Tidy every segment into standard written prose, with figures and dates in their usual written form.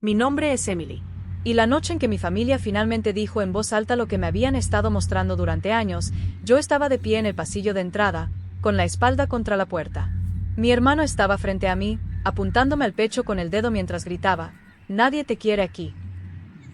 Mi nombre es Emily. Y la noche en que mi familia finalmente dijo en voz alta lo que me habían estado mostrando durante años, yo estaba de pie en el pasillo de entrada, con la espalda contra la puerta. Mi hermano estaba frente a mí, apuntándome al pecho con el dedo mientras gritaba, «Nadie te quiere aquí».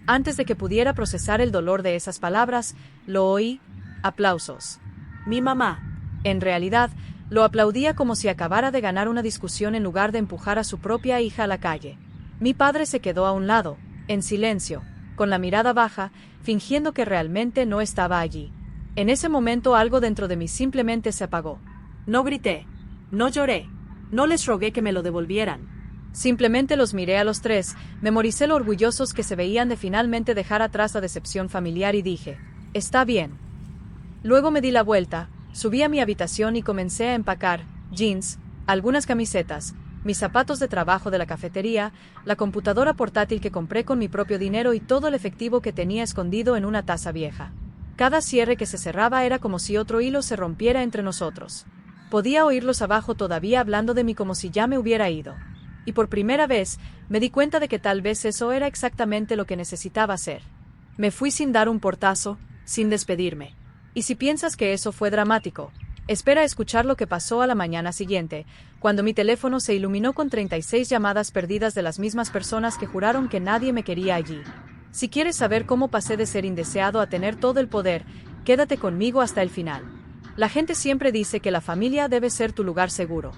Antes de que pudiera procesar el dolor de esas palabras, lo oí, aplausos. Mi mamá. En realidad, lo aplaudía como si acabara de ganar una discusión en lugar de empujar a su propia hija a la calle. Mi padre se quedó a un lado, en silencio, con la mirada baja, fingiendo que realmente no estaba allí. En ese momento algo dentro de mí simplemente se apagó. No grité, no lloré, no les rogué que me lo devolvieran. Simplemente los miré a los tres, memoricé lo orgullosos que se veían de finalmente dejar atrás la decepción familiar y dije, «Está bien». Luego me di la vuelta, subí a mi habitación y comencé a empacar jeans, algunas camisetas, mis zapatos de trabajo de la cafetería, la computadora portátil que compré con mi propio dinero y todo el efectivo que tenía escondido en una taza vieja. Cada cierre que se cerraba era como si otro hilo se rompiera entre nosotros. Podía oírlos abajo todavía hablando de mí como si ya me hubiera ido. Y por primera vez, me di cuenta de que tal vez eso era exactamente lo que necesitaba hacer. Me fui sin dar un portazo, sin despedirme. Y si piensas que eso fue dramático, espera a escuchar lo que pasó a la mañana siguiente, cuando mi teléfono se iluminó con 36 llamadas perdidas de las mismas personas que juraron que nadie me quería allí. Si quieres saber cómo pasé de ser indeseado a tener todo el poder, quédate conmigo hasta el final. La gente siempre dice que la familia debe ser tu lugar seguro.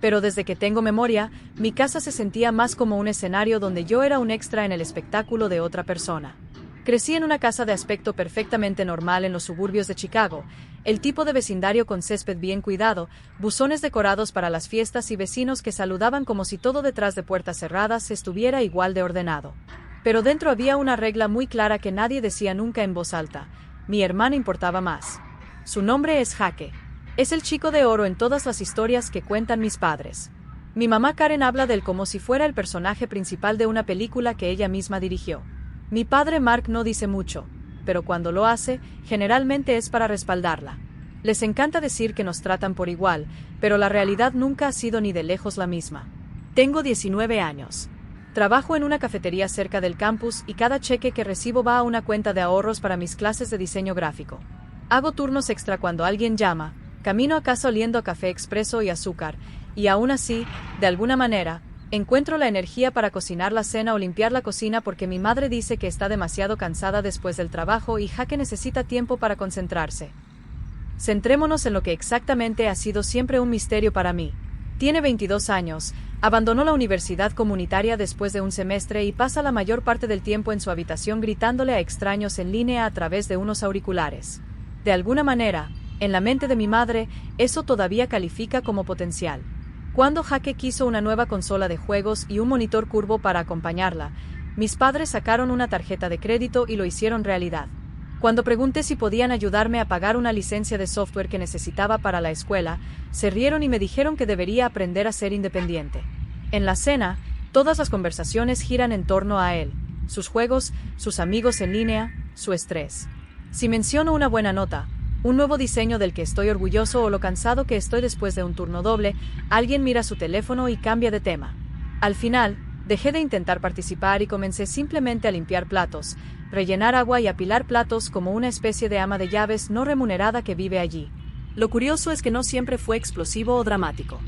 Pero desde que tengo memoria, mi casa se sentía más como un escenario donde yo era un extra en el espectáculo de otra persona. Crecí en una casa de aspecto perfectamente normal en los suburbios de Chicago, el tipo de vecindario con césped bien cuidado, buzones decorados para las fiestas y vecinos que saludaban como si todo detrás de puertas cerradas estuviera igual de ordenado. Pero dentro había una regla muy clara que nadie decía nunca en voz alta. Mi hermana importaba más. Su nombre es Jaque. Es el chico de oro en todas las historias que cuentan mis padres. Mi mamá Karen habla de él como si fuera el personaje principal de una película que ella misma dirigió. Mi padre Mark no dice mucho, pero cuando lo hace, generalmente es para respaldarla. Les encanta decir que nos tratan por igual, pero la realidad nunca ha sido ni de lejos la misma. Tengo 19 años. Trabajo en una cafetería cerca del campus y cada cheque que recibo va a una cuenta de ahorros para mis clases de diseño gráfico. Hago turnos extra cuando alguien llama, camino a casa oliendo a café expreso y azúcar, y aún así, de alguna manera, encuentro la energía para cocinar la cena o limpiar la cocina porque mi madre dice que está demasiado cansada después del trabajo y Jaque necesita tiempo para concentrarse. Centrémonos en lo que exactamente ha sido siempre un misterio para mí. Tiene 22 años, abandonó la universidad comunitaria después de un semestre y pasa la mayor parte del tiempo en su habitación gritándole a extraños en línea a través de unos auriculares. De alguna manera, en la mente de mi madre, eso todavía califica como potencial. Cuando Jaque quiso una nueva consola de juegos y un monitor curvo para acompañarla, mis padres sacaron una tarjeta de crédito y lo hicieron realidad. Cuando pregunté si podían ayudarme a pagar una licencia de software que necesitaba para la escuela, se rieron y me dijeron que debería aprender a ser independiente. En la cena, todas las conversaciones giran en torno a él, sus juegos, sus amigos en línea, su estrés. Si menciono una buena nota, un nuevo diseño del que estoy orgulloso o lo cansado que estoy después de un turno doble, alguien mira su teléfono y cambia de tema. Al final, dejé de intentar participar y comencé simplemente a limpiar platos, rellenar agua y apilar platos como una especie de ama de llaves no remunerada que vive allí. Lo curioso es que no siempre fue explosivo o dramático.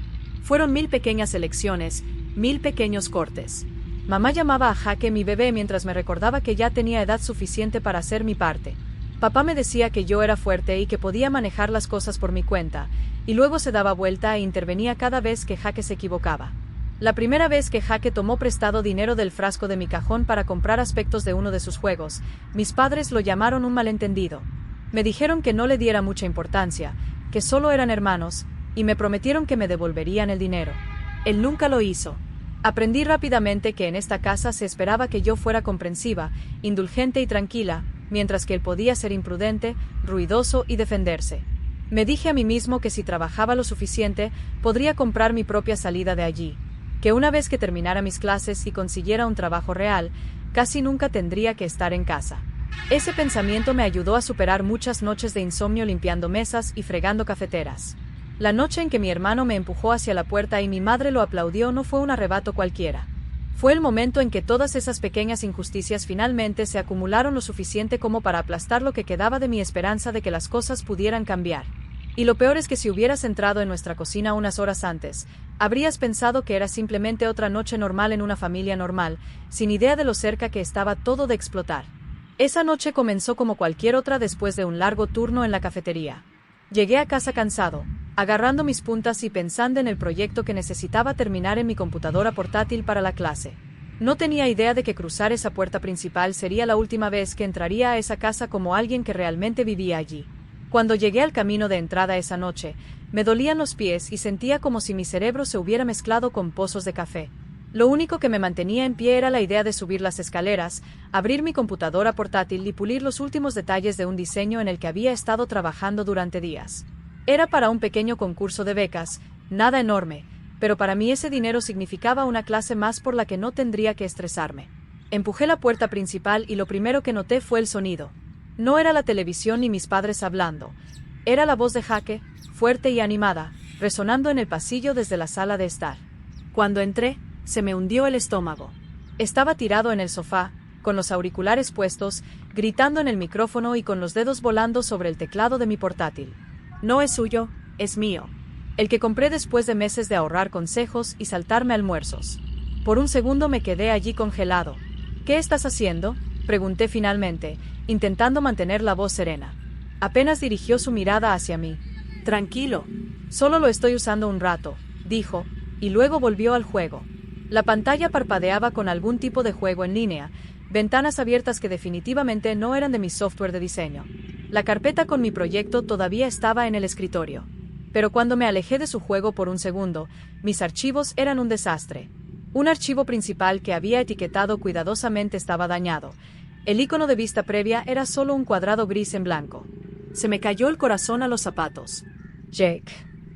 Fueron 1000 pequeñas elecciones, 1000 pequeños cortes. Mamá llamaba a Jaque mi bebé mientras me recordaba que ya tenía edad suficiente para hacer mi parte. Papá me decía que yo era fuerte y que podía manejar las cosas por mi cuenta, y luego se daba vuelta e intervenía cada vez que Jaque se equivocaba. La primera vez que Jaque tomó prestado dinero del frasco de mi cajón para comprar aspectos de uno de sus juegos, mis padres lo llamaron un malentendido. Me dijeron que no le diera mucha importancia, que solo eran hermanos, y me prometieron que me devolverían el dinero. Él nunca lo hizo. Aprendí rápidamente que en esta casa se esperaba que yo fuera comprensiva, indulgente y tranquila, mientras que él podía ser imprudente, ruidoso y defenderse. Me dije a mí mismo que si trabajaba lo suficiente, podría comprar mi propia salida de allí, que una vez que terminara mis clases y consiguiera un trabajo real, casi nunca tendría que estar en casa. Ese pensamiento me ayudó a superar muchas noches de insomnio limpiando mesas y fregando cafeteras. La noche en que mi hermano me empujó hacia la puerta y mi madre lo aplaudió no fue un arrebato cualquiera. Fue el momento en que todas esas pequeñas injusticias finalmente se acumularon lo suficiente como para aplastar lo que quedaba de mi esperanza de que las cosas pudieran cambiar. Y lo peor es que si hubieras entrado en nuestra cocina unas horas antes, habrías pensado que era simplemente otra noche normal en una familia normal, sin idea de lo cerca que estaba todo de explotar. Esa noche comenzó como cualquier otra después de un largo turno en la cafetería. Llegué a casa cansado, agarrando mis puntas y pensando en el proyecto que necesitaba terminar en mi computadora portátil para la clase. No tenía idea de que cruzar esa puerta principal sería la última vez que entraría a esa casa como alguien que realmente vivía allí. Cuando llegué al camino de entrada esa noche, me dolían los pies y sentía como si mi cerebro se hubiera mezclado con pozos de café. Lo único que me mantenía en pie era la idea de subir las escaleras, abrir mi computadora portátil y pulir los últimos detalles de un diseño en el que había estado trabajando durante días. Era para un pequeño concurso de becas, nada enorme, pero para mí ese dinero significaba una clase más por la que no tendría que estresarme. Empujé la puerta principal y lo primero que noté fue el sonido. No era la televisión ni mis padres hablando. Era la voz de Jake, fuerte y animada, resonando en el pasillo desde la sala de estar. Cuando entré, se me hundió el estómago. Estaba tirado en el sofá, con los auriculares puestos, gritando en el micrófono y con los dedos volando sobre el teclado de mi portátil. No es suyo, es mío. El que compré después de meses de ahorrar consejos y saltarme almuerzos. Por un segundo me quedé allí congelado. ¿Qué estás haciendo?, pregunté finalmente, intentando mantener la voz serena. Apenas dirigió su mirada hacia mí. Tranquilo. Solo lo estoy usando un rato, dijo, y luego volvió al juego. La pantalla parpadeaba con algún tipo de juego en línea, ventanas abiertas que definitivamente no eran de mi software de diseño. La carpeta con mi proyecto todavía estaba en el escritorio. Pero cuando me alejé de su juego por un segundo, mis archivos eran un desastre. Un archivo principal que había etiquetado cuidadosamente estaba dañado. El icono de vista previa era solo un cuadrado gris en blanco. Se me cayó el corazón a los zapatos. Jake,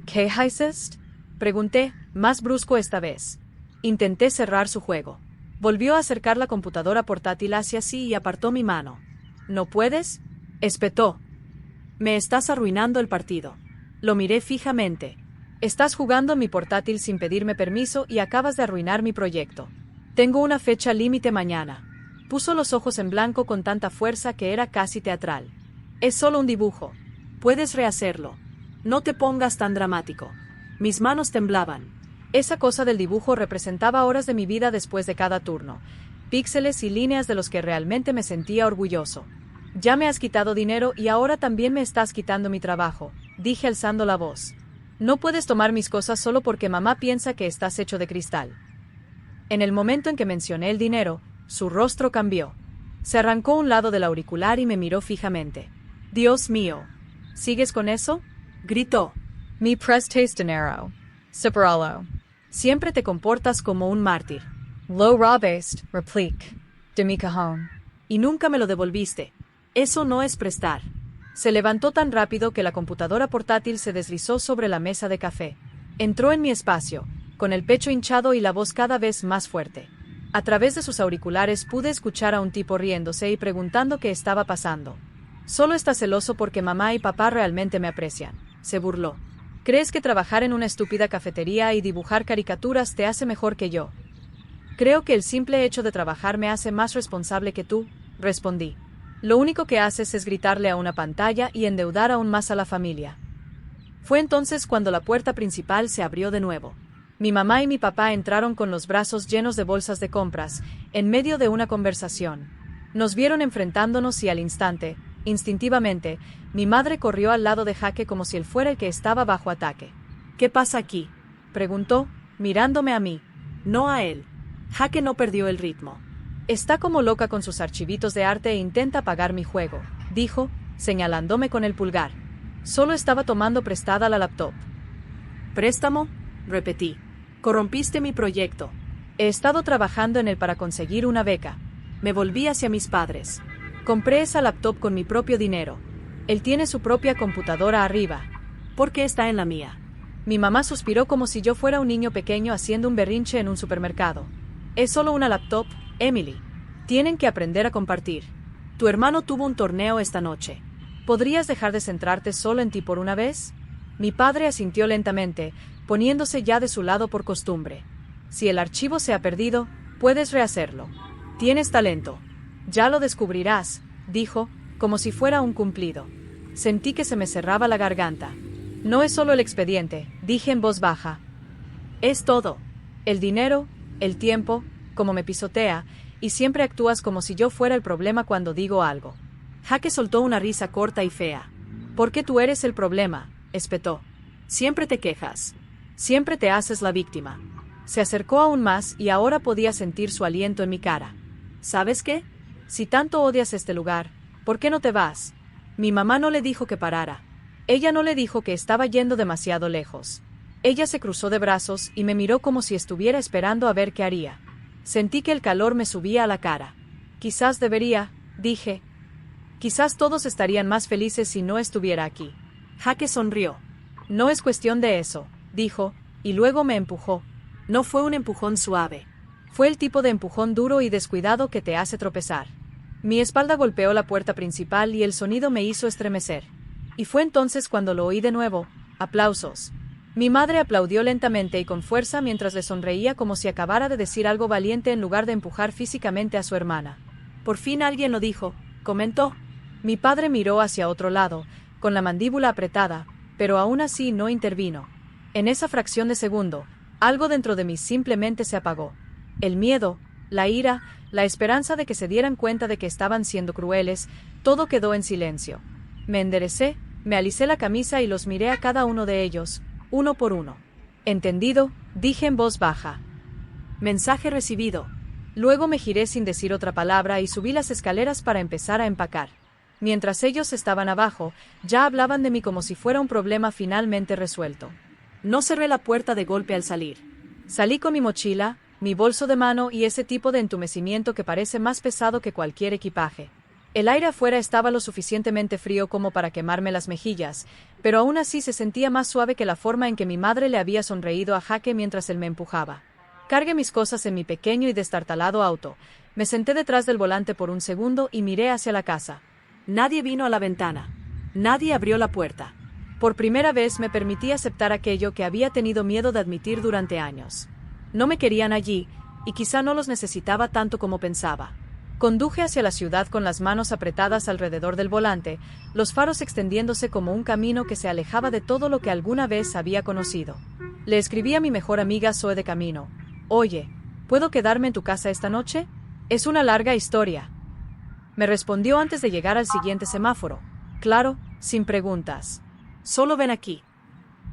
¿qué hiciste?, pregunté, más brusco esta vez. Intenté cerrar su juego. Volvió a acercar la computadora portátil hacia sí y apartó mi mano. ¿No puedes?, espetó. Me estás arruinando el partido. Lo miré fijamente. Estás jugando mi portátil sin pedirme permiso y acabas de arruinar mi proyecto. Tengo una fecha límite mañana. Puso los ojos en blanco con tanta fuerza que era casi teatral. Es solo un dibujo. Puedes rehacerlo. No te pongas tan dramático. Mis manos temblaban. Esa cosa del dibujo representaba horas de mi vida después de cada turno. Píxeles y líneas de los que realmente me sentía orgulloso. Ya me has quitado dinero y ahora también me estás quitando mi trabajo, dije alzando la voz. No puedes tomar mis cosas solo porque mamá piensa que estás hecho de cristal. En el momento en que mencioné el dinero, su rostro cambió. Se arrancó un lado del auricular y me miró fijamente. Dios mío. ¿Sigues con eso?, gritó. Mi prestaste dinero. Separalo. Siempre te comportas como un mártir. Lo robaste, replique, de mi cajón. Y nunca me lo devolviste. Eso no es prestar. Se levantó tan rápido que la computadora portátil se deslizó sobre la mesa de café. Entró en mi espacio, con el pecho hinchado y la voz cada vez más fuerte. A través de sus auriculares pude escuchar a un tipo riéndose y preguntando qué estaba pasando. Solo está celoso porque mamá y papá realmente me aprecian, se burló. ¿Crees que trabajar en una estúpida cafetería y dibujar caricaturas te hace mejor que yo? Creo que el simple hecho de trabajar me hace más responsable que tú, respondí. Lo único que haces es gritarle a una pantalla y endeudar aún más a la familia. Fue entonces cuando la puerta principal se abrió de nuevo. Mi mamá y mi papá entraron con los brazos llenos de bolsas de compras, en medio de una conversación. Nos vieron enfrentándonos y al instante, instintivamente, mi madre corrió al lado de Jake como si él fuera el que estaba bajo ataque. ¿Qué pasa aquí?, preguntó, mirándome a mí. No a él. Jake no perdió el ritmo. Está como loca con sus archivitos de arte e intenta apagar mi juego, dijo, señalándome con el pulgar. Solo estaba tomando prestada la laptop. ¿Préstamo?, repetí. Corrompiste mi proyecto. He estado trabajando en él para conseguir una beca. Me volví hacia mis padres. Compré esa laptop con mi propio dinero. Él tiene su propia computadora arriba. ¿Por qué está en la mía? Mi mamá suspiró como si yo fuera un niño pequeño haciendo un berrinche en un supermercado. Es solo una laptop, Emily. Tienen que aprender a compartir. Tu hermano tuvo un torneo esta noche. ¿Podrías dejar de centrarte solo en ti por una vez? Mi padre asintió lentamente, poniéndose ya de su lado por costumbre. Si el archivo se ha perdido, Puedes rehacerlo. Tienes talento. Ya lo descubrirás, dijo, como si fuera un cumplido. Sentí que se me cerraba la garganta. No es solo el expediente, dije en voz baja. Es todo. El dinero, el tiempo, como me pisotea, y siempre actúas como si yo fuera el problema cuando digo algo. Jaque soltó una risa corta y fea. ¿Por qué tú eres el problema?, espetó. Siempre te quejas. Siempre te haces la víctima. Se acercó aún más y ahora podía sentir su aliento en mi cara. ¿Sabes qué? Si tanto odias este lugar, ¿por qué no te vas? Mi mamá no le dijo que parara. Ella no le dijo que estaba yendo demasiado lejos. Ella se cruzó de brazos y me miró como si estuviera esperando a ver qué haría. Sentí que el calor me subía a la cara. Quizás debería, dije. Quizás todos estarían más felices si no estuviera aquí. Jaque sonrió. No es cuestión de eso, dijo, y luego me empujó. No fue un empujón suave. Fue el tipo de empujón duro y descuidado que te hace tropezar. Mi espalda golpeó la puerta principal y el sonido me hizo estremecer. Y fue entonces cuando lo oí de nuevo. Aplausos. Mi madre aplaudió lentamente y con fuerza mientras le sonreía como si acabara de decir algo valiente en lugar de empujar físicamente a su hermana. Por fin alguien lo dijo, comentó. Mi padre miró hacia otro lado, con la mandíbula apretada, pero aún así no intervino. En esa fracción de segundo, algo dentro de mí simplemente se apagó. El miedo, la ira, la esperanza de que se dieran cuenta de que estaban siendo crueles, todo quedó en silencio. Me enderecé, me alicé la camisa y los miré a cada uno de ellos, uno por uno. Entendido, dije en voz baja. Mensaje recibido. Luego me giré sin decir otra palabra y subí las escaleras para empezar a empacar. Mientras ellos estaban abajo, ya hablaban de mí como si fuera un problema finalmente resuelto. No cerré la puerta de golpe al salir. Salí con mi mochila, mi bolso de mano y ese tipo de entumecimiento que parece más pesado que cualquier equipaje. El aire afuera estaba lo suficientemente frío como para quemarme las mejillas, pero aún así se sentía más suave que la forma en que mi madre le había sonreído a Jaque mientras él me empujaba. Cargué mis cosas en mi pequeño y destartalado auto, me senté detrás del volante por un segundo y miré hacia la casa. Nadie vino a la ventana. Nadie abrió la puerta. Por primera vez me permití aceptar aquello que había tenido miedo de admitir durante años. No me querían allí, y quizá no los necesitaba tanto como pensaba. Conduje hacia la ciudad con las manos apretadas alrededor del volante, los faros extendiéndose como un camino que se alejaba de todo lo que alguna vez había conocido. Le escribí a mi mejor amiga Zoe de camino. Oye, ¿puedo quedarme en tu casa esta noche? Es una larga historia. Me respondió antes de llegar al siguiente semáforo. Claro, sin preguntas. Solo ven aquí.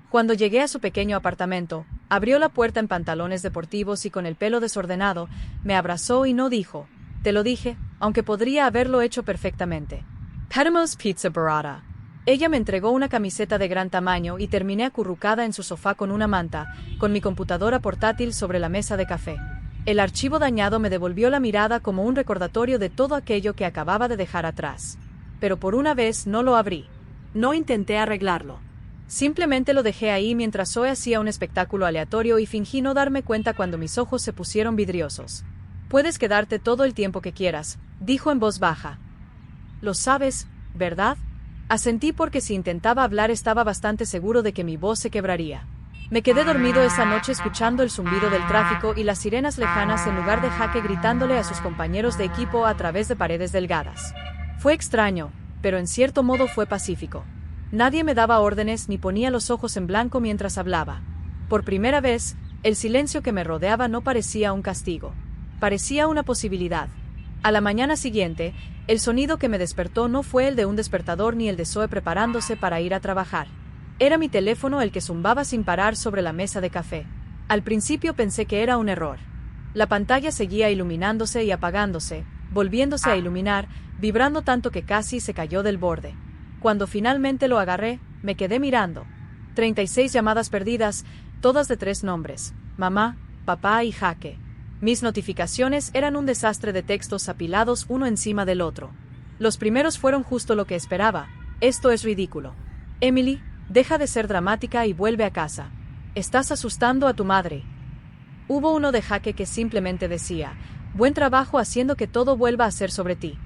Cuando llegué a su pequeño apartamento, abrió la puerta en pantalones deportivos y con el pelo desordenado, me abrazó y no dijo, te lo dije, aunque podría haberlo hecho perfectamente. Pedimos pizza barata. Ella me entregó una camiseta de gran tamaño y terminé acurrucada en su sofá con una manta, con mi computadora portátil sobre la mesa de café. El archivo dañado me devolvió la mirada como un recordatorio de todo aquello que acababa de dejar atrás. Pero por una vez no lo abrí. No intenté arreglarlo. Simplemente lo dejé ahí mientras Zoe hacía un espectáculo aleatorio y fingí no darme cuenta cuando mis ojos se pusieron vidriosos. Puedes quedarte todo el tiempo que quieras, dijo en voz baja. Lo sabes, ¿verdad? Asentí porque si intentaba hablar estaba bastante seguro de que mi voz se quebraría. Me quedé dormido esa noche escuchando el zumbido del tráfico y las sirenas lejanas en lugar de Jaque gritándole a sus compañeros de equipo a través de paredes delgadas. Fue extraño, pero en cierto modo fue pacífico. Nadie me daba órdenes ni ponía los ojos en blanco mientras hablaba. Por primera vez, el silencio que me rodeaba no parecía un castigo. Parecía una posibilidad. A la mañana siguiente, el sonido que me despertó no fue el de un despertador ni el de Zoe preparándose para ir a trabajar. Era mi teléfono el que zumbaba sin parar sobre la mesa de café. Al principio pensé que era un error. La pantalla seguía iluminándose y apagándose, volviéndose a iluminar, vibrando tanto que casi se cayó del borde. Cuando finalmente lo agarré, me quedé mirando. 36 llamadas perdidas, todas de 3 nombres: mamá, papá y Jaque. Mis notificaciones eran un desastre de textos apilados uno encima del otro. Los primeros fueron justo lo que esperaba. Esto es ridículo. Emily, deja de ser dramática y vuelve a casa. Estás asustando a tu madre. Hubo uno de Jaque que simplemente decía, buen trabajo haciendo que todo vuelva a ser sobre ti.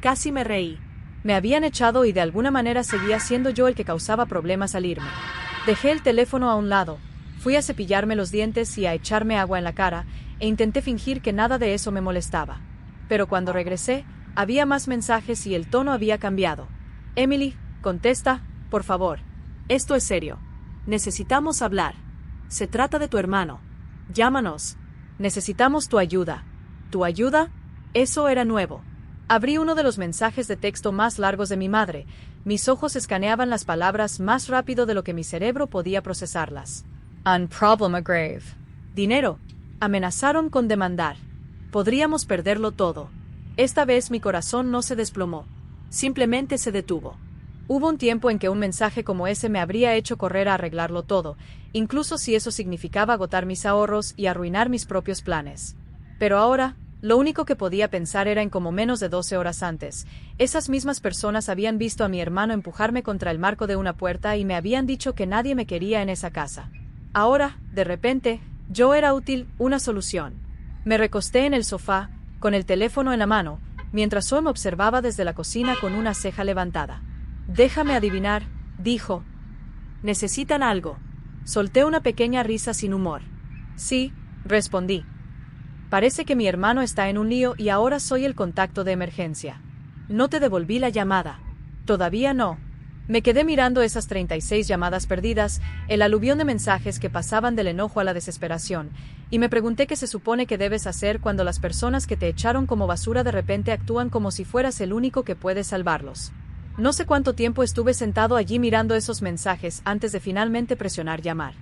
Casi me reí. Me habían echado y de alguna manera seguía siendo yo el que causaba problemas al irme. Dejé el teléfono a un lado, fui a cepillarme los dientes y a echarme agua en la cara, e intenté fingir que nada de eso me molestaba. Pero cuando regresé, había más mensajes y el tono había cambiado. Emily, contesta, por favor. Esto es serio. Necesitamos hablar. Se trata de tu hermano. Llámanos. Necesitamos tu ayuda. ¿Tu ayuda? Eso era nuevo. Abrí uno de los mensajes de texto más largos de mi madre. Mis ojos escaneaban las palabras más rápido de lo que mi cerebro podía procesarlas. Un problema grave. Dinero. Amenazaron con demandar. Podríamos perderlo todo. Esta vez mi corazón no se desplomó. Simplemente se detuvo. Hubo un tiempo en que un mensaje como ese me habría hecho correr a arreglarlo todo, incluso si eso significaba agotar mis ahorros y arruinar mis propios planes. Pero ahora, lo único que podía pensar era en cómo menos de 12 horas antes, esas mismas personas habían visto a mi hermano empujarme contra el marco de una puerta y me habían dicho que nadie me quería en esa casa. Ahora, de repente, yo era útil, una solución. Me recosté en el sofá, con el teléfono en la mano, mientras Zoe me observaba desde la cocina con una ceja levantada. Déjame adivinar, dijo. ¿Necesitan algo? Solté una pequeña risa sin humor. Sí, respondí. Parece que mi hermano está en un lío y ahora soy el contacto de emergencia. No te devolví la llamada. Todavía no. Me quedé mirando esas 36 llamadas perdidas, el aluvión de mensajes que pasaban del enojo a la desesperación, y me pregunté qué se supone que debes hacer cuando las personas que te echaron como basura de repente actúan como si fueras el único que puede salvarlos. No sé cuánto tiempo estuve sentado allí mirando esos mensajes antes de finalmente presionar llamar.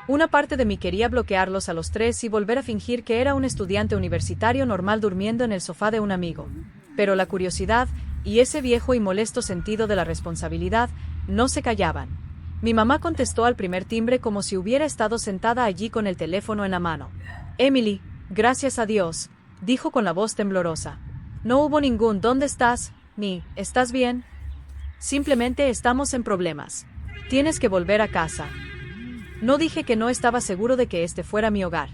Una parte de mí quería bloquearlos a los 3 y volver a fingir que era un estudiante universitario normal durmiendo en el sofá de un amigo. Pero la curiosidad, y ese viejo y molesto sentido de la responsabilidad, no se callaban. Mi mamá contestó al primer timbre como si hubiera estado sentada allí con el teléfono en la mano. Emily, gracias a Dios, dijo con la voz temblorosa. No hubo ningún ¿dónde estás? Ni ¿estás bien? Simplemente estamos en problemas. Tienes que volver a casa. No dije que no estaba seguro de que este fuera mi hogar.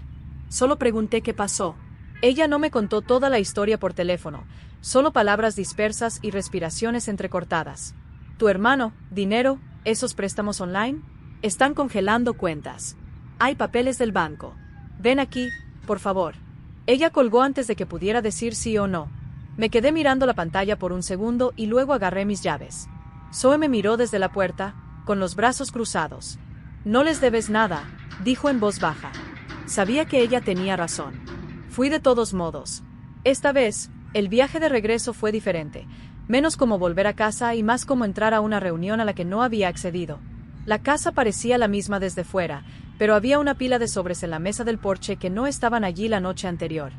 Solo pregunté qué pasó. Ella no me contó toda la historia por teléfono, solo palabras dispersas y respiraciones entrecortadas. ¿Tu hermano, dinero, esos préstamos online? Están congelando cuentas. Hay papeles del banco. Ven aquí, por favor. Ella colgó antes de que pudiera decir sí o no. Me quedé mirando la pantalla por un segundo y luego agarré mis llaves. Zoe me miró desde la puerta, con los brazos cruzados. No les debes nada, dijo en voz baja. Sabía que ella tenía razón. Fui de todos modos. Esta vez, el viaje de regreso fue diferente, menos como volver a casa y más como entrar a una reunión a la que no había accedido. La casa parecía la misma desde fuera, pero había una pila de sobres en la mesa del porche que no estaban allí la noche anterior.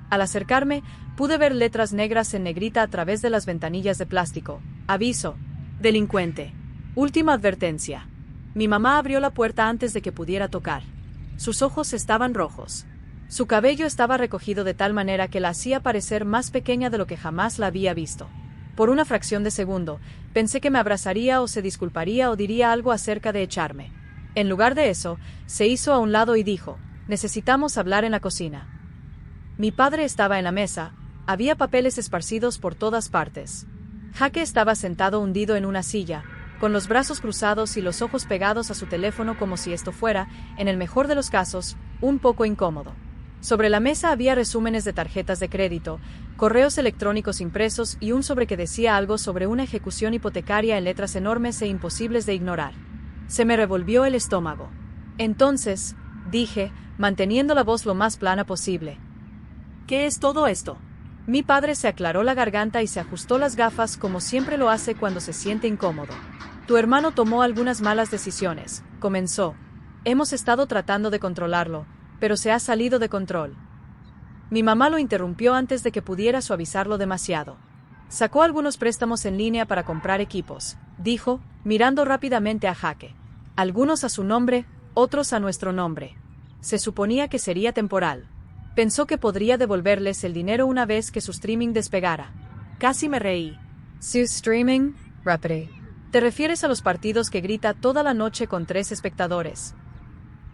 Al acercarme, pude ver letras negras en negrita a través de las ventanillas de plástico. Aviso. Delincuente. Última advertencia. Mi mamá abrió la puerta antes de que pudiera tocar. Sus ojos estaban rojos. Su cabello estaba recogido de tal manera que la hacía parecer más pequeña de lo que jamás la había visto. Por una fracción de segundo, pensé que me abrazaría o se disculparía o diría algo acerca de echarme. En lugar de eso, se hizo a un lado y dijo, necesitamos hablar en la cocina. Mi padre estaba en la mesa, había papeles esparcidos por todas partes. Jaque estaba sentado hundido en una silla, con los brazos cruzados y los ojos pegados a su teléfono como si esto fuera, en el mejor de los casos, un poco incómodo. Sobre la mesa había resúmenes de tarjetas de crédito, correos electrónicos impresos y un sobre que decía algo sobre una ejecución hipotecaria en letras enormes e imposibles de ignorar. Se me revolvió el estómago. Entonces, dije, manteniendo la voz lo más plana posible. ¿Qué es todo esto? Mi padre se aclaró la garganta y se ajustó las gafas como siempre lo hace cuando se siente incómodo. Tu hermano tomó algunas malas decisiones, comenzó. Hemos estado tratando de controlarlo, pero se ha salido de control. Mi mamá lo interrumpió antes de que pudiera suavizarlo demasiado. Sacó algunos préstamos en línea para comprar equipos, dijo, mirando rápidamente a Jaque. Algunos a su nombre, otros a nuestro nombre. Se suponía que sería temporal. Pensó que podría devolverles el dinero una vez que su streaming despegara. Casi me reí. ¿Su streaming? Repetí. ¿Te refieres a los partidos que grita toda la noche con 3 espectadores?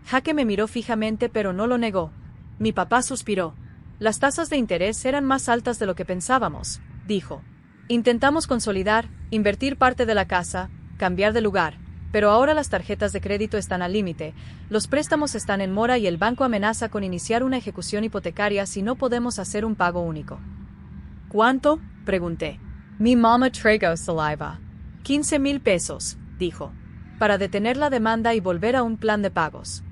Jaque me miró fijamente pero no lo negó. Mi papá suspiró. Las tasas de interés eran más altas de lo que pensábamos, dijo. Intentamos consolidar, invertir parte de la casa, cambiar de lugar. Pero ahora las tarjetas de crédito están al límite, los préstamos están en mora y el banco amenaza con iniciar una ejecución hipotecaria si no podemos hacer un pago único. ¿Cuánto?, pregunté. Mi mamá tragó saliva. 15,000 pesos, dijo. Para detener la demanda y volver a un plan de pagos.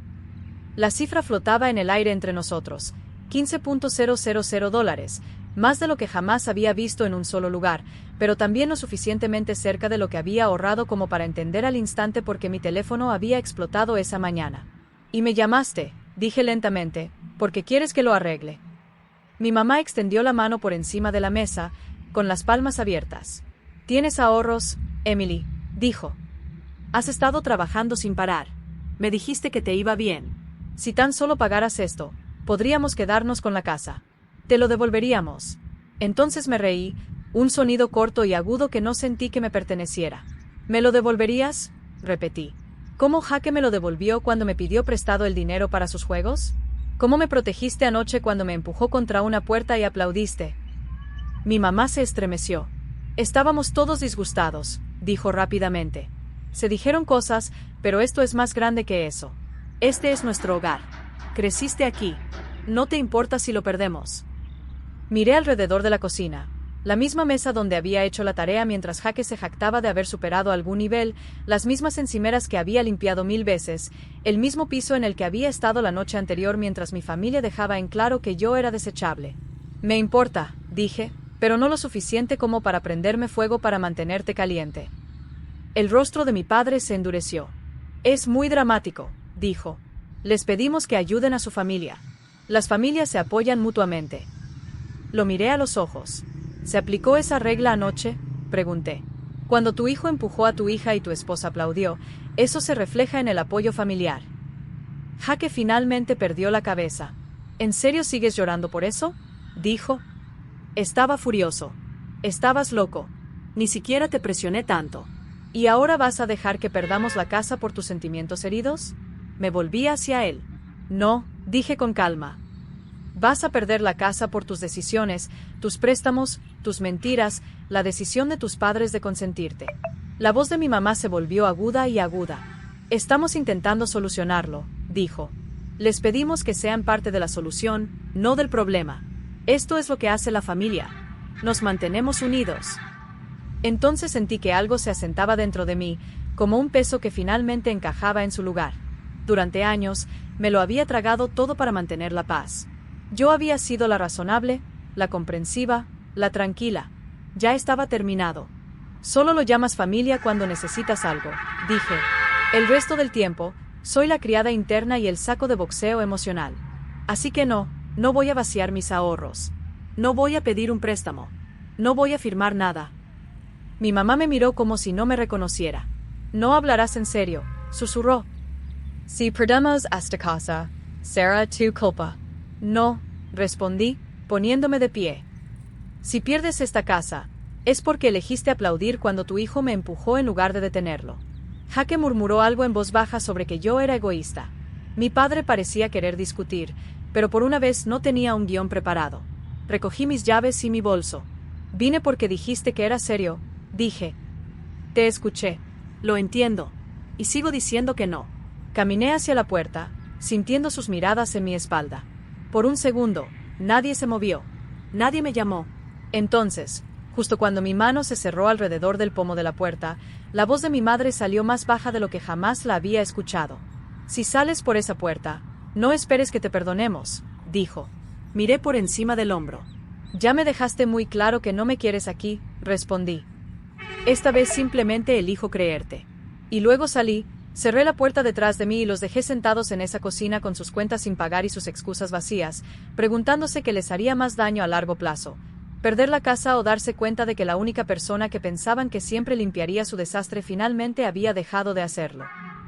La cifra flotaba en el aire entre nosotros, $15,000, más de lo que jamás había visto en un solo lugar, pero también lo suficientemente cerca de lo que había ahorrado como para entender al instante por qué mi teléfono había explotado esa mañana. Y me llamaste, dije lentamente, porque quieres que lo arregle. Mi mamá extendió la mano por encima de la mesa, con las palmas abiertas. ¿Tienes ahorros, Emily?, dijo. Has estado trabajando sin parar. Me dijiste que te iba bien. Si tan solo pagaras esto, podríamos quedarnos con la casa. Te lo devolveríamos. Entonces me reí, un sonido corto y agudo que no sentí que me perteneciera. ¿Me lo devolverías?, repetí. ¿Cómo Jaque me lo devolvió cuando me pidió prestado el dinero para sus juegos? ¿Cómo me protegiste anoche cuando me empujó contra una puerta y aplaudiste? Mi mamá se estremeció. Estábamos todos disgustados, dijo rápidamente. Se dijeron cosas, pero esto es más grande que eso. Este es nuestro hogar. Creciste aquí. No te importa si lo perdemos. Miré alrededor de la cocina. La misma mesa donde había hecho la tarea mientras Jaque se jactaba de haber superado algún nivel, las mismas encimeras que había limpiado 1000 veces, el mismo piso en el que había estado la noche anterior mientras mi familia dejaba en claro que yo era desechable. Me importa, dije, pero no lo suficiente como para prenderme fuego para mantenerte caliente. El rostro de mi padre se endureció. Es muy dramático, dijo. Les pedimos que ayuden a su familia. Las familias se apoyan mutuamente. Lo miré a los ojos. ¿Se aplicó esa regla anoche?, pregunté. Cuando tu hijo empujó a tu hija y tu esposa aplaudió, eso se refleja en el apoyo familiar. Jaque finalmente perdió la cabeza. ¿En serio sigues llorando por eso?, dijo. Estaba furioso. Estabas loco. Ni siquiera te presioné tanto. ¿Y ahora vas a dejar que perdamos la casa por tus sentimientos heridos? Me volví hacia él. No, dije con calma. Vas a perder la casa por tus decisiones, tus préstamos, tus mentiras, la decisión de tus padres de consentirte. La voz de mi mamá se volvió aguda y aguda. Estamos intentando solucionarlo, dijo. Les pedimos que sean parte de la solución, no del problema. Esto es lo que hace la familia. Nos mantenemos unidos. Entonces sentí que algo se asentaba dentro de mí, como un peso que finalmente encajaba en su lugar. Durante años, me lo había tragado todo para mantener la paz. Yo había sido la razonable, la comprensiva, la tranquila. Ya estaba terminado. Solo lo llamas familia cuando necesitas algo, dije. El resto del tiempo, soy la criada interna y el saco de boxeo emocional. Así que no voy a vaciar mis ahorros. No voy a pedir un préstamo. No voy a firmar nada. Mi mamá me miró como si no me reconociera. No hablarás en serio, susurró. Si perdemos esta casa, será tu culpa. No, respondí, poniéndome de pie. Si pierdes esta casa, es porque elegiste aplaudir cuando tu hijo me empujó en lugar de detenerlo. Jaque murmuró algo en voz baja sobre que yo era egoísta. Mi padre parecía querer discutir, pero por una vez no tenía un guión preparado. Recogí mis llaves y mi bolso. Vine porque dijiste que era serio, dije. Te escuché. Lo entiendo. Y sigo diciendo que no. Caminé hacia la puerta, sintiendo sus miradas en mi espalda. Por un segundo, nadie se movió. Nadie me llamó. Entonces, justo cuando mi mano se cerró alrededor del pomo de la puerta, la voz de mi madre salió más baja de lo que jamás la había escuchado. Si sales por esa puerta, no esperes que te perdonemos, dijo. Miré por encima del hombro. Ya me dejaste muy claro que no me quieres aquí, respondí. Esta vez simplemente elijo creerte. Y luego salí, cerré la puerta detrás de mí y los dejé sentados en esa cocina con sus cuentas sin pagar y sus excusas vacías, preguntándose qué les haría más daño a largo plazo. Perder la casa o darse cuenta de que la única persona que pensaban que siempre limpiaría su desastre finalmente había dejado de hacerlo.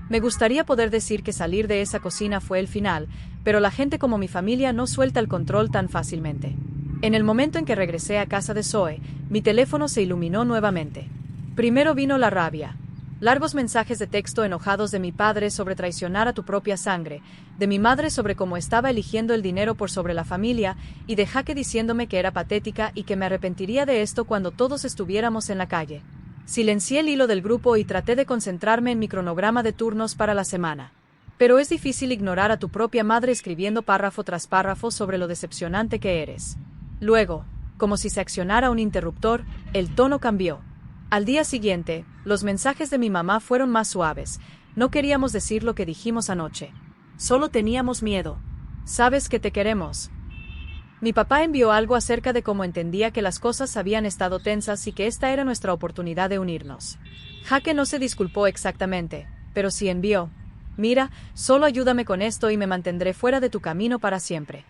Me gustaría poder decir que salir de esa cocina fue el final, pero la gente como mi familia no suelta el control tan fácilmente. En el momento en que regresé a casa de Zoe, mi teléfono se iluminó nuevamente. Primero vino la rabia. Largos mensajes de texto enojados de mi padre sobre traicionar a tu propia sangre, de mi madre sobre cómo estaba eligiendo el dinero por sobre la familia, y de Jaque diciéndome que era patética y que me arrepentiría de esto cuando todos estuviéramos en la calle. Silencié el hilo del grupo y traté de concentrarme en mi cronograma de turnos para la semana. Pero es difícil ignorar a tu propia madre escribiendo párrafo tras párrafo sobre lo decepcionante que eres. Luego, como si se accionara un interruptor, el tono cambió. Al día siguiente, los mensajes de mi mamá fueron más suaves. No queríamos decir lo que dijimos anoche. Solo teníamos miedo. Sabes que te queremos. Mi papá envió algo acerca de cómo entendía que las cosas habían estado tensas y que esta era nuestra oportunidad de unirnos. Jaque no se disculpó exactamente, pero sí envió: mira, solo ayúdame con esto y me mantendré fuera de tu camino para siempre.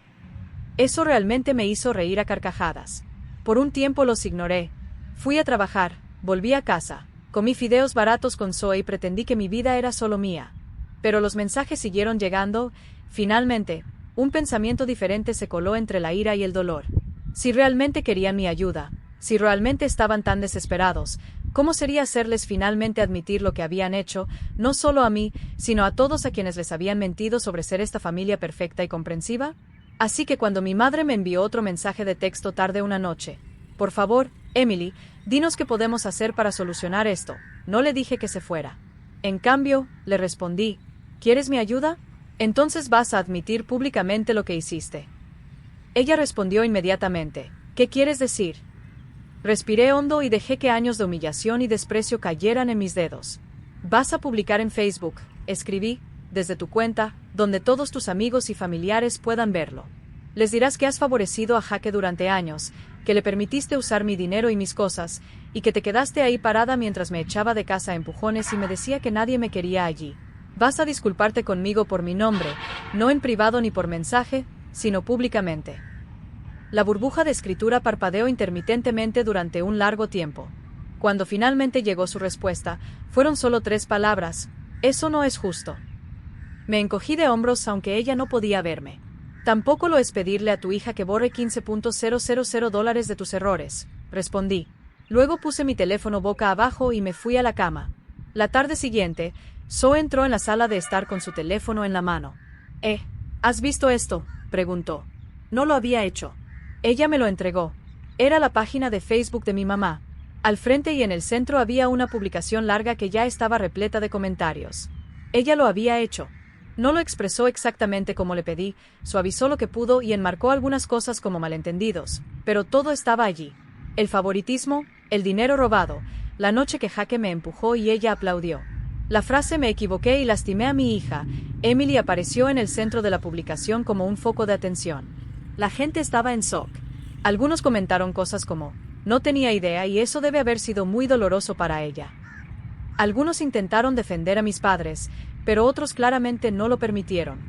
Eso realmente me hizo reír a carcajadas. Por un tiempo los ignoré. Fui a trabajar, volví a casa, comí fideos baratos con Zoe y pretendí que mi vida era solo mía. Pero los mensajes siguieron llegando. Finalmente, un pensamiento diferente se coló entre la ira y el dolor. Si realmente querían mi ayuda, si realmente estaban tan desesperados, ¿cómo sería hacerles finalmente admitir lo que habían hecho, no solo a mí, sino a todos a quienes les habían mentido sobre ser esta familia perfecta y comprensiva? Así que cuando mi madre me envió otro mensaje de texto tarde una noche: por favor, Emily, dinos qué podemos hacer para solucionar esto, no le dije que se fuera. En cambio, le respondí: ¿quieres mi ayuda? Entonces vas a admitir públicamente lo que hiciste. Ella respondió inmediatamente: ¿qué quieres decir? Respiré hondo y dejé que años de humillación y desprecio cayeran en mis dedos. Vas a publicar en Facebook, escribí, desde tu cuenta, donde todos tus amigos y familiares puedan verlo. Les dirás que has favorecido a Jaque durante años, que le permitiste usar mi dinero y mis cosas, y que te quedaste ahí parada mientras me echaba de casa a empujones y me decía que nadie me quería allí. Vas a disculparte conmigo por mi nombre, no en privado ni por mensaje, sino públicamente. La burbuja de escritura parpadeó intermitentemente durante un largo tiempo. Cuando finalmente llegó su respuesta, fueron solo 3 palabras: eso no es justo. Me encogí de hombros aunque ella no podía verme. Tampoco lo es pedirle a tu hija que borre $15,000 de tus errores, respondí. Luego puse mi teléfono boca abajo y me fui a la cama. La tarde siguiente, Zoe entró en la sala de estar con su teléfono en la mano. ¿Has visto esto?, preguntó. No lo había hecho. Ella me lo entregó. Era la página de Facebook de mi mamá. Al frente y en el centro había una publicación larga que ya estaba repleta de comentarios. Ella lo había hecho. No lo expresó exactamente como le pedí, suavizó lo que pudo y enmarcó algunas cosas como malentendidos, pero todo estaba allí. El favoritismo, el dinero robado, la noche que Jaque me empujó y ella aplaudió. La frase "me equivoqué y lastimé a mi hija", Emily, apareció en el centro de la publicación como un foco de atención. La gente estaba en shock. Algunos comentaron cosas como: no tenía idea y eso debe haber sido muy doloroso para ella. Algunos intentaron defender a mis padres, pero otros claramente no lo permitieron.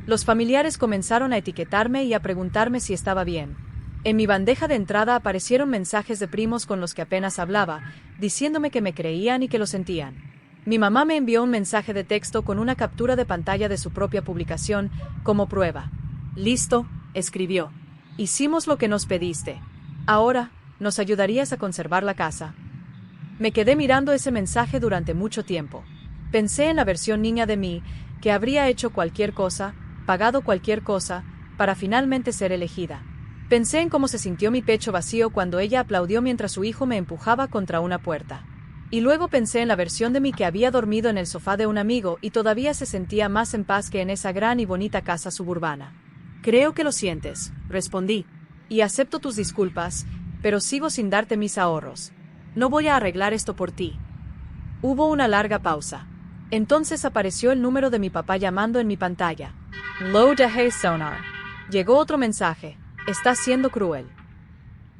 Los familiares comenzaron a etiquetarme y a preguntarme si estaba bien. En mi bandeja de entrada aparecieron mensajes de primos con los que apenas hablaba, diciéndome que me creían y que lo sentían. Mi mamá me envió un mensaje de texto con una captura de pantalla de su propia publicación, como prueba. Listo, escribió. Hicimos lo que nos pediste. Ahora, ¿nos ayudarías a conservar la casa? Me quedé mirando ese mensaje durante mucho tiempo. Pensé en la versión niña de mí, que habría hecho cualquier cosa, pagado cualquier cosa, para finalmente ser elegida. Pensé en cómo se sintió mi pecho vacío cuando ella aplaudió mientras su hijo me empujaba contra una puerta. Y luego pensé en la versión de mí que había dormido en el sofá de un amigo y todavía se sentía más en paz que en esa gran y bonita casa suburbana. Creo que lo sientes, respondí. Y acepto tus disculpas, pero sigo sin darte mis ahorros. No voy a arreglar esto por ti. Hubo una larga pausa. Entonces apareció el número de mi papá llamando en mi pantalla. Lo dejé sonar. Llegó otro mensaje: estás siendo cruel.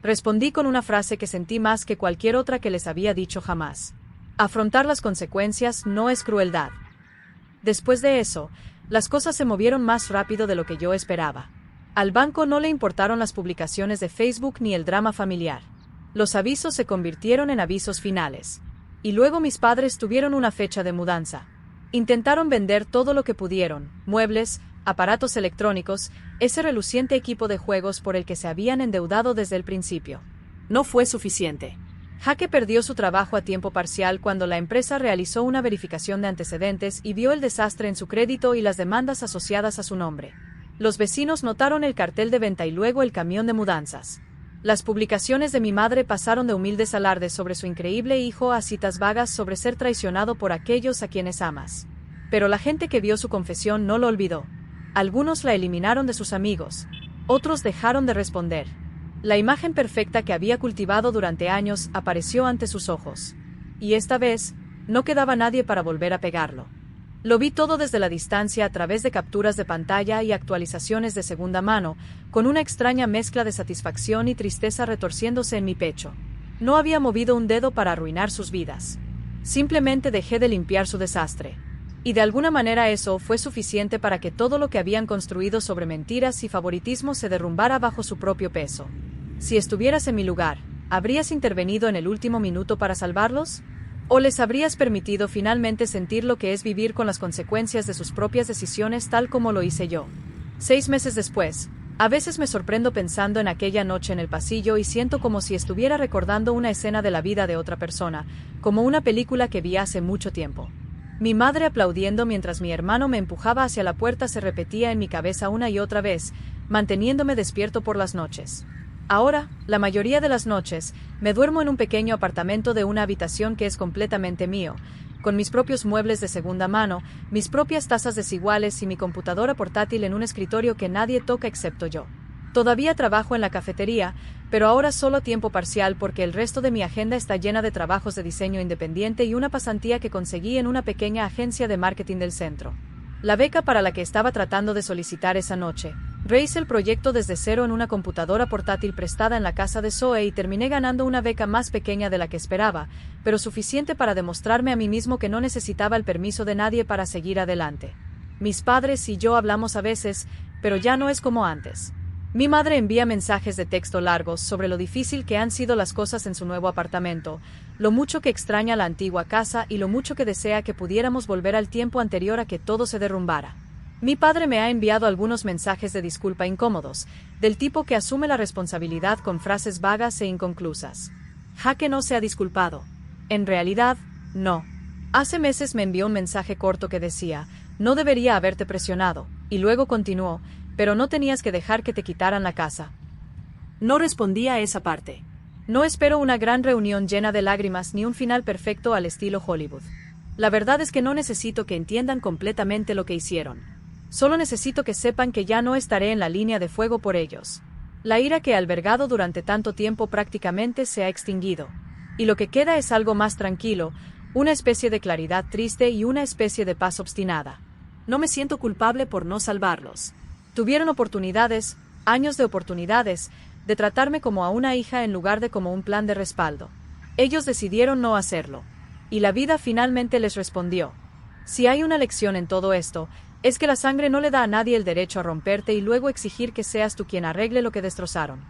Respondí con una frase que sentí más que cualquier otra que les había dicho jamás. Afrontar las consecuencias no es crueldad. Después de eso, las cosas se movieron más rápido de lo que yo esperaba. Al banco no le importaron las publicaciones de Facebook ni el drama familiar. Los avisos se convirtieron en avisos finales. Y luego mis padres tuvieron una fecha de mudanza. Intentaron vender todo lo que pudieron: muebles, aparatos electrónicos, ese reluciente equipo de juegos por el que se habían endeudado desde el principio. No fue suficiente. Jaque perdió su trabajo a tiempo parcial cuando la empresa realizó una verificación de antecedentes y vio el desastre en su crédito y las demandas asociadas a su nombre. Los vecinos notaron el cartel de venta y luego el camión de mudanzas. Las publicaciones de mi madre pasaron de humildes alardes sobre su increíble hijo a citas vagas sobre ser traicionado por aquellos a quienes amas. Pero la gente que vio su confesión no lo olvidó. Algunos la eliminaron de sus amigos. Otros dejaron de responder. La imagen perfecta que había cultivado durante años apareció ante sus ojos. Y esta vez, no quedaba nadie para volver a pegarlo. Lo vi todo desde la distancia a través de capturas de pantalla y actualizaciones de segunda mano, con una extraña mezcla de satisfacción y tristeza retorciéndose en mi pecho. No había movido un dedo para arruinar sus vidas. Simplemente dejé de limpiar su desastre. Y de alguna manera eso fue suficiente para que todo lo que habían construido sobre mentiras y favoritismo se derrumbara bajo su propio peso. Si estuvieras en mi lugar, ¿habrías intervenido en el último minuto para salvarlos? ¿O les habrías permitido finalmente sentir lo que es vivir con las consecuencias de sus propias decisiones tal como lo hice yo? 6 meses después, a veces me sorprendo pensando en aquella noche en el pasillo y siento como si estuviera recordando una escena de la vida de otra persona, como una película que vi hace mucho tiempo. Mi madre aplaudiendo mientras mi hermano me empujaba hacia la puerta se repetía en mi cabeza una y otra vez, manteniéndome despierto por las noches. Ahora, la mayoría de las noches, me duermo en un pequeño apartamento de una habitación que es completamente mío, con mis propios muebles de segunda mano, mis propias tazas desiguales y mi computadora portátil en un escritorio que nadie toca excepto yo. Todavía trabajo en la cafetería, pero ahora solo a tiempo parcial porque el resto de mi agenda está llena de trabajos de diseño independiente y una pasantía que conseguí en una pequeña agencia de marketing del centro. La beca para la que estaba tratando de solicitar esa noche. Rehice el proyecto desde cero en una computadora portátil prestada en la casa de Zoe y terminé ganando una beca más pequeña de la que esperaba, pero suficiente para demostrarme a mí mismo que no necesitaba el permiso de nadie para seguir adelante. Mis padres y yo hablamos a veces, pero ya no es como antes. Mi madre envía mensajes de texto largos sobre lo difícil que han sido las cosas en su nuevo apartamento, lo mucho que extraña la antigua casa y lo mucho que desea que pudiéramos volver al tiempo anterior a que todo se derrumbara. Mi padre me ha enviado algunos mensajes de disculpa incómodos, del tipo que asume la responsabilidad con frases vagas e inconclusas. Jaque no se ha disculpado. En realidad, no. Hace meses me envió un mensaje corto que decía, no debería haberte presionado, y luego continuó, pero no tenías que dejar que te quitaran la casa. No respondí a esa parte. No espero una gran reunión llena de lágrimas ni un final perfecto al estilo Hollywood. La verdad es que no necesito que entiendan completamente lo que hicieron. Solo necesito que sepan que ya no estaré en la línea de fuego por ellos. La ira que he albergado durante tanto tiempo prácticamente se ha extinguido. Y lo que queda es algo más tranquilo, una especie de claridad triste y una especie de paz obstinada. No me siento culpable por no salvarlos. Tuvieron oportunidades, años de oportunidades, de tratarme como a una hija en lugar de como un plan de respaldo. Ellos decidieron no hacerlo. Y la vida finalmente les respondió. Si hay una lección en todo esto, es que la sangre no le da a nadie el derecho a romperte y luego exigir que seas tú quien arregle lo que destrozaron.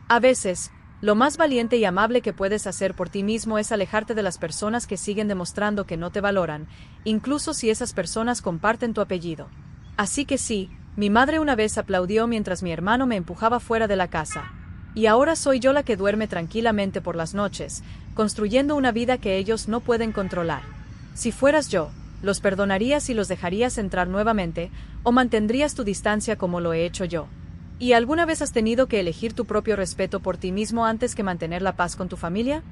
A veces, lo más valiente y amable que puedes hacer por ti mismo es alejarte de las personas que siguen demostrando que no te valoran, incluso si esas personas comparten tu apellido. Así que sí, mi madre una vez aplaudió mientras mi hermano me empujaba fuera de la casa. Y ahora soy yo la que duerme tranquilamente por las noches, construyendo una vida que ellos no pueden controlar. Si fueras yo, ¿los perdonarías y los dejarías entrar nuevamente, o mantendrías tu distancia como lo he hecho yo? ¿Y alguna vez has tenido que elegir tu propio respeto por ti mismo antes que mantener la paz con tu familia?